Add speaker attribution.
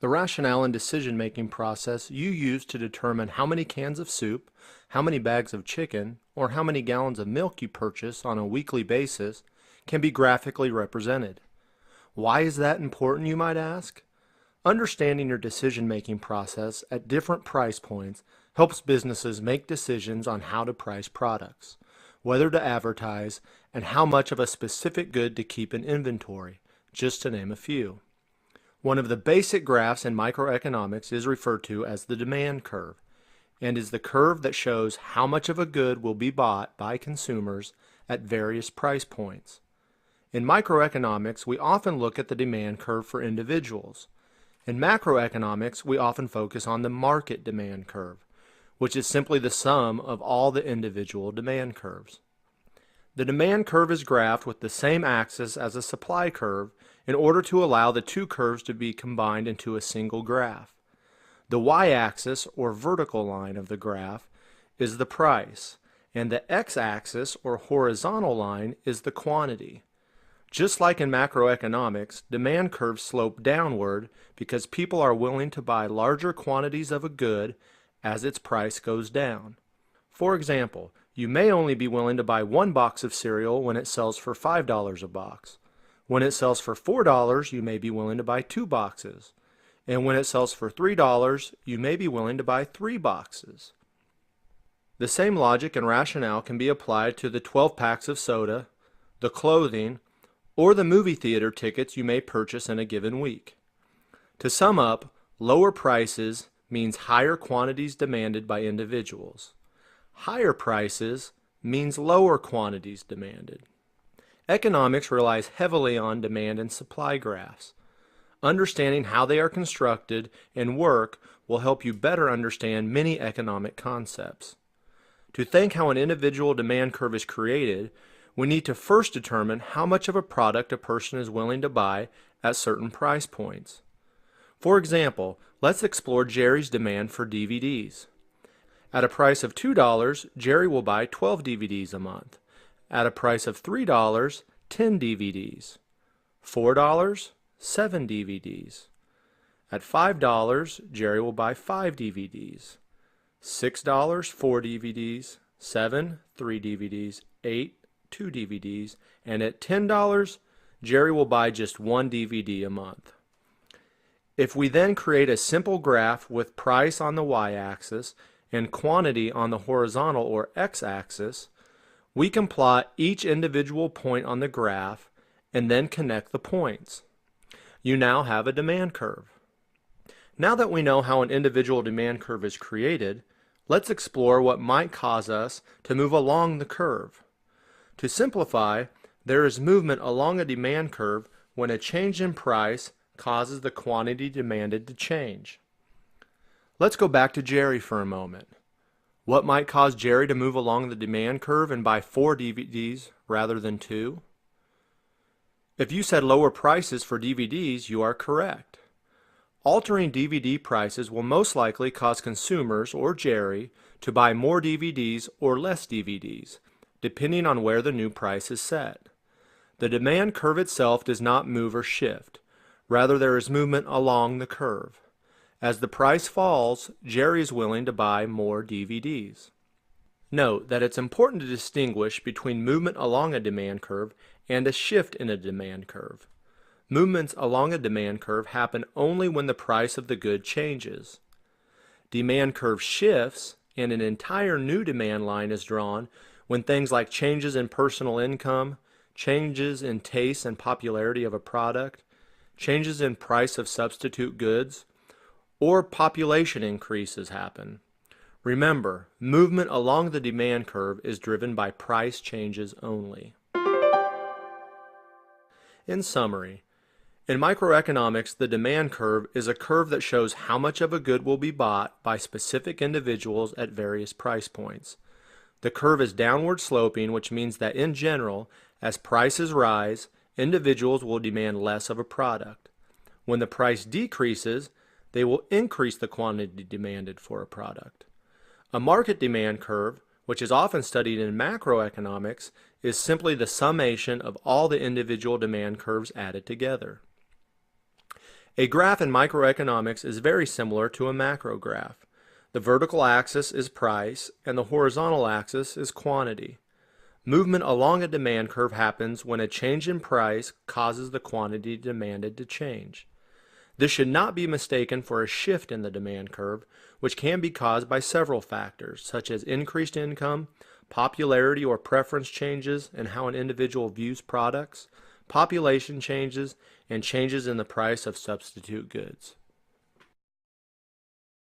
Speaker 1: The rationale and decision-making process you use to determine how many cans of soup, how many bags of chicken, or how many gallons of milk you purchase on a weekly basis can be graphically represented. Why is that important, you might ask? Understanding your decision-making process at different price points helps businesses make decisions on how to price products, whether to advertise, and how much of a specific good to keep in inventory, just to name a few. One of the basic graphs in microeconomics is referred to as the demand curve, and is the curve that shows how much of a good will be bought by consumers at various price points. In microeconomics, we often look at the demand curve for individuals. In macroeconomics, we often focus on the market demand curve, which is simply the sum of all the individual demand curves. The demand curve is graphed with the same axis as a supply curve in order to allow the two curves to be combined into a single graph. The y-axis, or vertical line of the graph, is the price, and the x-axis, or horizontal line, is the quantity. Just like in macroeconomics, demand curves slope downward because people are willing to buy larger quantities of a good as its price goes down. For example, you may only be willing to buy one box of cereal when it sells for $5 a box. When it sells for $4, you may be willing to buy 2 boxes. And when it sells for $3, you may be willing to buy 3 boxes. The same logic and rationale can be applied to the 12 packs of soda, the clothing, or the movie theater tickets you may purchase in a given week. To sum up, lower prices means higher quantities demanded by individuals. Higher prices means lower quantities demanded. Economics relies heavily on demand and supply graphs. Understanding how they are constructed and work will help you better understand many economic concepts. To think how an individual demand curve is created, we need to first determine how much of a product a person is willing to buy at certain price points. For example, let's explore Jerry's demand for DVDs. At a price of $2, Jerry will buy 12 DVDs a month. At a price of $3, 10 DVDs. $4, 7 DVDs. At $5, Jerry will buy 5 DVDs. $6, 4 DVDs. $7, 3 DVDs. $8, 2 DVDs. And at $10, Jerry will buy just 1 DVD a month. If we then create a simple graph with price on the y-axis and quantity on the horizontal or x-axis, we can plot each individual point on the graph and then connect the points. You now have a demand curve. Now that we know how an individual demand curve is created, let's explore what might cause us to move along the curve. To simplify, there is movement along a demand curve when a change in price causes the quantity demanded to change. Let's go back to Jerry for a moment. What might cause Jerry to move along the demand curve and buy 4 DVDs rather than 2? If you said lower prices for DVDs, you are correct. Altering DVD prices will most likely cause consumers, or Jerry, to buy more DVDs or less DVDs, depending on where the new price is set. The demand curve itself does not move or shift. Rather, there is movement along the curve. As the price falls, Jerry is willing to buy more DVDs. Note that it's important to distinguish between movement along a demand curve and a shift in a demand curve. Movements along a demand curve happen only when the price of the good changes. Demand curve shifts and an entire new demand line is drawn when things like changes in personal income, changes in taste and popularity of a product, changes in price of substitute goods, or population increases happen. Remember, movement along the demand curve is driven by price changes only. In summary, in microeconomics, the demand curve is a curve that shows how much of a good will be bought by specific individuals at various price points. The curve is downward sloping, which means that in general, as prices rise, individuals will demand less of a product. When the price decreases, they will increase the quantity demanded for a product. A market demand curve, which is often studied in macroeconomics, is simply the summation of all the individual demand curves added together. A graph in microeconomics is very similar to a macro graph. The vertical axis is price and the horizontal axis is quantity. Movement along a demand curve happens when a change in price causes the quantity demanded to change. This should not be mistaken for a shift in the demand curve, which can be caused by several factors, such as increased income, popularity or preference changes in how an individual views products, population changes, and changes in the price of substitute goods.